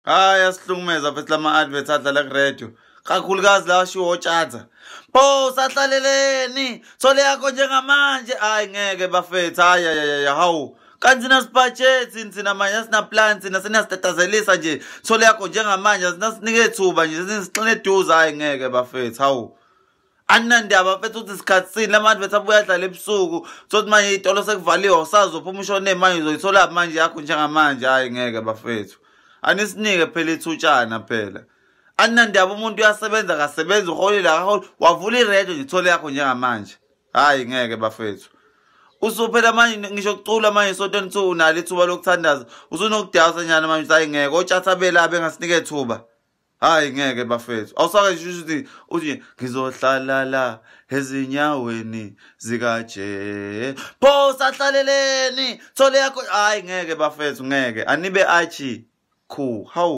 Hayi asihlukumeza mfethu lama adverts adlala ku radio. Kakhulukazi la shiwo tshata. Pho sahlaleleni. Thole yakho njengamanje. Hayi ngeke bafethu. Hayi hawu. Kanti sina budget sina manje sina plans sina sinasitatazelisa nje. Thole yakho njengamanje sinasinike thuba nje sisixine eduze hayi ngeke bafethu. Hawu. Anandaba mfethu uthi isikhatsini lama adverts abuya adlala ebusuku. Sothi manje itolo sekuvaliwe usazophuma ushone manje uzoyithola manje yakho njengamanje hayi ngeke bafethu. Anisinike phela ithutshana phela. Anandaba umuntu uyasebenza kasebenza uholile akaholi wavula iredio nje ithole yakho njengamanje. Hayi ngeke bafethu. Usuphela manje ngisho ukucula manje sontweni 2 unalo ithuba lokuthandaza. Usunokudayisa nyana manje hayi ngeke otshatha belabe engasinike ithuba. Hayi ngeke bafethu. Awusake nje uthi ngizohlala la ezinyaweni zikaje. Pho sahlaleleni. Thole yakho hayi ngeke bafethu ngeke. Anibe achi. Cool. How